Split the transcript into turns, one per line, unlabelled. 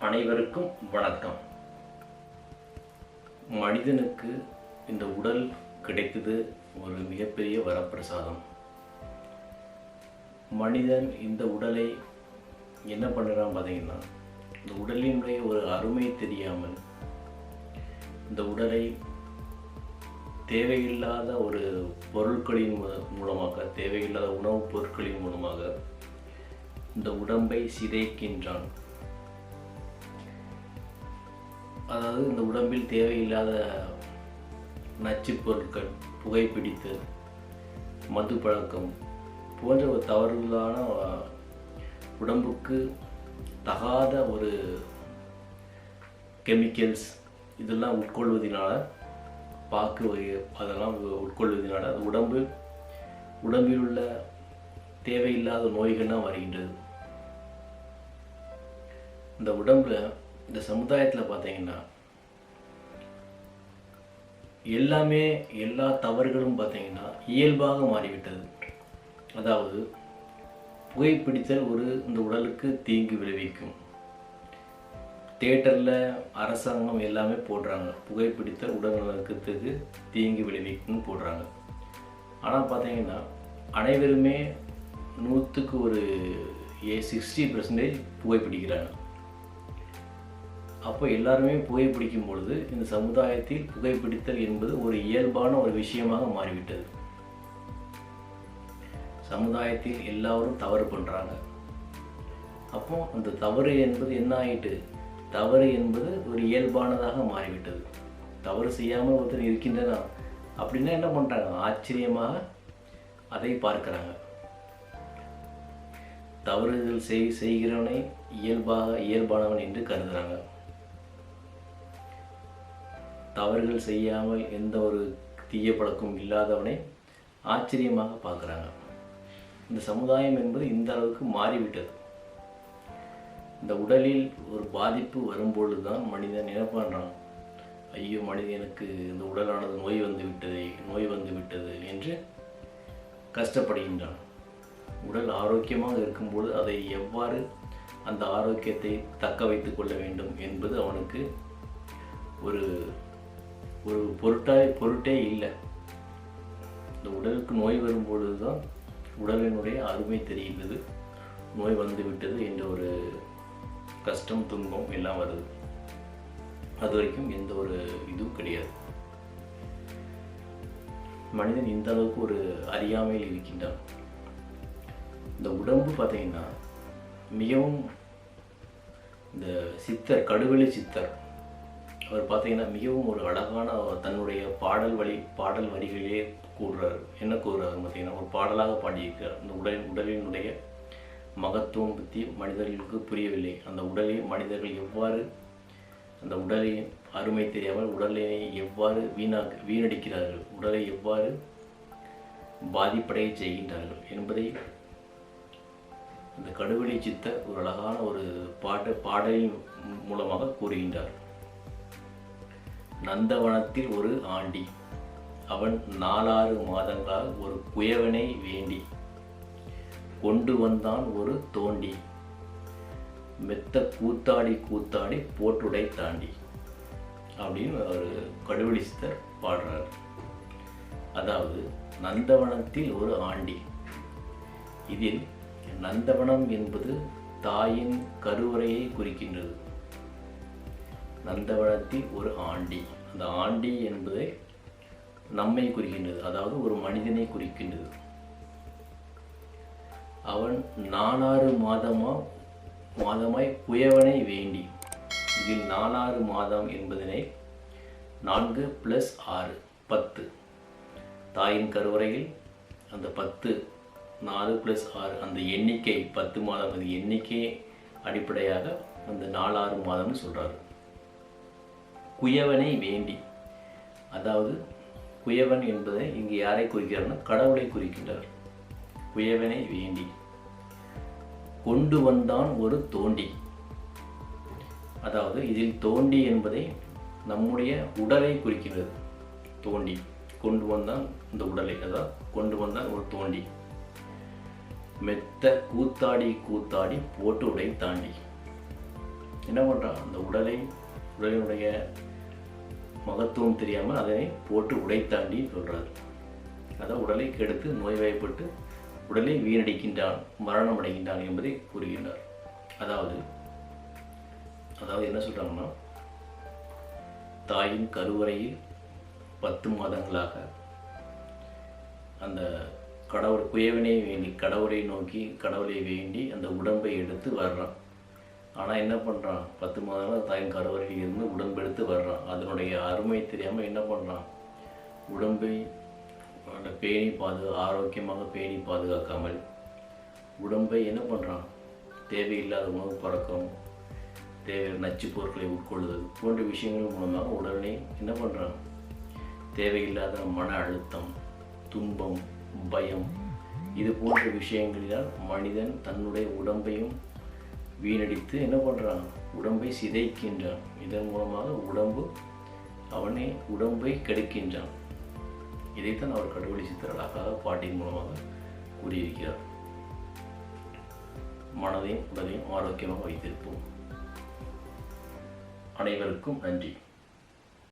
அனைவருக்கும் வணக்கம். மனிதனுக்கு இந்த உடல் கிடைத்தது ஒரு மிகப்பெரிய வரப்பிரசாதம். மனிதன் இந்த உடலை என்ன பண்ணுறான் பார்த்தீங்கன்னா, இந்த உடலினுடைய ஒரு அருமை தெரியாமல் இந்த உடலை தேவையில்லாத ஒரு பொருட்களின் மூலமாக, தேவையில்லாத உணவுப் பொருட்களின் மூலமாக இந்த உடம்பை சிதைக்கின்றான். அதாவது இந்த உடம்பில் தேவையில்லாத நச்சுப் பொருட்கள், புகைப்பிடித்து, மது பழக்கம் போன்ற ஒரு தவறுதலான உடம்புக்கு தகாத ஒரு கெமிக்கல்ஸ் இதெல்லாம் உட்கொள்வதனால, அதெல்லாம் உட்கொள்வதனால உடம்பில் உள்ள தேவையில்லாத நோய்கள்லாம் வருகின்றது. இந்த உடம்புல, இந்த சமுதாயத்தில் பார்த்தீங்கன்னா எல்லா தவறுகளும் பார்த்தீங்கன்னா இயல்பாக மாறிவிட்டது. அதாவது புகைப்பிடித்தல் இந்த உடலுக்கு தீங்கு விளைவிக்கும். தியேட்டரில் அரசாங்கம் எல்லாமே போடுறாங்க, புகைப்பிடித்தல் உடல் நலத்துக்கு தீங்கு விளைவிக்கும்னு போடுறாங்க. ஆனால் பார்த்தீங்கன்னா அனைவருமே 60% புகைப்பிடிக்கிறாங்க. அப்போ எல்லாருமே புகைப்பிடிக்கும் பொழுது இந்த சமுதாயத்தில் புகைப்பிடித்தல் என்பது ஒரு இயல்பான ஒரு விஷயமாக மாறிவிட்டது. சமுதாயத்தில் எல்லாரும் தவறு பண்ணுறாங்க. அப்போ அந்த தவறு என்பது என்ன ஆகிட்டு, தவறு என்பது ஒரு இயல்பானதாக மாறிவிட்டது. தவறு செய்யாமல் ஒருத்தர் இருக்கின்றன அப்படின்னா என்ன பண்ணுறாங்க, ஆச்சரியமாக அதை பார்க்குறாங்க. தவறுகள் செய்கிறவனை இயல்பானவன் என்று கருதுகிறாங்க. தவறுகள் செய்யாமல் எந்த ஒரு தீய பழக்கமும் இல்லாதவனை ஆச்சரியமாக பார்க்குறாங்க. இந்த சமுதாயம் என்பது இந்த அளவுக்கு மாறிவிட்டது. இந்த உடலில் ஒரு பாதிப்பு வரும்பொழுது தான் மனிதன் என்ன பண்ணுறான், ஐயோ மனிதனுக்கு இந்த உடலானது நோய் வந்து விட்டது என்று கஷ்டப்படுகின்றான். உடல் ஆரோக்கியமாக இருக்கும்போது அதை எவ்வாறு அந்த ஆரோக்கியத்தை தக்க வைத்து கொள்ள வேண்டும் என்பது அவனுக்கு ஒரு பொருட்டே இல்லை. இந்த உடலுக்கு நோய் வரும்பொழுது தான் உடலினுடைய அருமை தெரிகிறது. நோய் வந்துவிட்டது என்ற ஒரு கஷ்டம், துன்பம் எல்லாம் வருது. அது வரைக்கும் எந்த ஒரு இதுவும் கிடையாது. மனிதன் இந்த அளவுக்கு ஒரு அறியாமையில் இருக்கின்றான். இந்த உடம்பு பார்த்தீங்கன்னா மிகவும், இந்த சித்தர், கடுவெளி சித்தர், அவர் பார்த்தீங்கன்னா மிகவும் ஒரு அழகான தன்னுடைய பாடல் வரிகளிலே கூறுறார். என்ன கூறுறாரு பார்த்தீங்கன்னா, ஒரு பாடலாக பாடியிருக்கிறார். இந்த உடலினுடைய மகத்துவம் பற்றி மனிதர்களுக்கு புரியவில்லை. அந்த மனிதர்கள் எவ்வாறு அந்த உடலை அருமை தெரியாமல் உடலை எவ்வாறு வீணடிக்கிறார்கள், உடலை எவ்வாறு பாதிப்படைய செய்கின்றார்கள் என்பதை இந்த கடுவெளி சித்தர் ஒரு அழகான ஒரு பாடலின் மூலமாக கூறுகின்றார். நந்தவனத்தில் ஒரு ஆண்டி, அவன் 4-6 மாதங்களாக ஒரு குயவனை வேண்டி கொண்டு வந்தான் ஒரு தோண்டி, மெத்த கூத்தாடி போட்டுடை தாண்டி அப்படின்னு ஒரு கடுவெளி சித்தர் பாடுறார். அதாவது நந்தவனத்தில் ஒரு ஆண்டி, இதில் நந்தவனம் என்பது தாயின் கருவறையை குறிக்கின்றது. நந்தவனத்தில் ஒரு ஆண்டி, அந்த ஆண்டி என்பதை நம்மை குறிக்கின்றது, அதாவது ஒரு மனிதனை குறிக்கின்றது. அவன் 4-6 மாதமாய் குயவனை வேண்டி, இதில் 4-6 மாதம் என்பதனை 4 + 6 10, தாயின் கருவறையில் அந்த 10, 4 + 6 அந்த எண்ணிக்கை 10 மாதம், அந்த எண்ணிக்கையை அடிப்படையாக அந்த 4-6 மாதம்னு சொல்கிறார். குயவனை வேண்டி, அதாவது குயவன் என்பதை இங்கு யாரை குறிக்கிறார்னா கடவுளை குறிக்கின்றார். குயவனை வேண்டி கொண்டு வந்தான் ஒரு தோண்டி, அதாவது இதில் தோண்டி என்பதை நம்முடைய உடலை குறிக்கின்றது. தோண்டி கொண்டு வந்தான் இந்த உடலை, அதாவது கொண்டு வந்தான் ஒரு தோண்டி. மெத்த கூத்தாடி போட்டு உடை தாண்டி, என்ன பண்ணுறான், அந்த உடலினுடைய மகத்துவம் தெரியாமல் அதனை போட்டு உடைத்தாண்டி சொல்கிறார். அதான் உடலை கெடுத்து நோய்வாய்ப்பட்டு உடலை வீணடிக்கின்றான், மரணம் அடைகின்றான் என்பதை கூறுகின்றார். அதாவது என்ன சொல்கிறாங்கன்னா, தாயின் கருவறையில் 10 மாதங்களாக அந்த கடவுள் குயவனை வேண்டி கடவுளை நோக்கி கடவுளை வேண்டி அந்த உடம்பை எடுத்து வர்றான். ஆனால் என்ன பண்ணுறான், 10 மாதங்களாக தாயின் கருவறையில் இருந்து உடம்பு எடுத்து வர்றான். அதனுடைய அருமை தெரியாமல் என்ன பண்ணுறான், உடம்பை ஆரோக்கியமாக பேணி பாதுகாக்காமல் உடம்பை என்ன பண்ணுறான், தேவையில்லாத உணவு பழக்கம், தேவையான நச்சு பொருட்களை உட்கொள்ளுதல் போன்ற விஷயங்கள் மூலமாக உடனே என்ன பண்ணுறான், தேவையில்லாத மன அழுத்தம், துன்பம், பயம் இது போன்ற விஷயங்களினால் மனிதன் தன்னுடைய உடம்பையும் வீணடித்து என்ன பண்ணுறான், உடம்பை சிதைக்கின்றான். இதன் மூலமாக உடம்பை கெடுக்கின்றான். இதைத்தான் அவர் கடவுளை சித்திரலாக பாட்டின் மூலமாக கூறியிருக்கிறார். மனதையும் உடலையும் ஆரோக்கியமாக வைத்திருப்போம். அனைவருக்கும் நன்றி.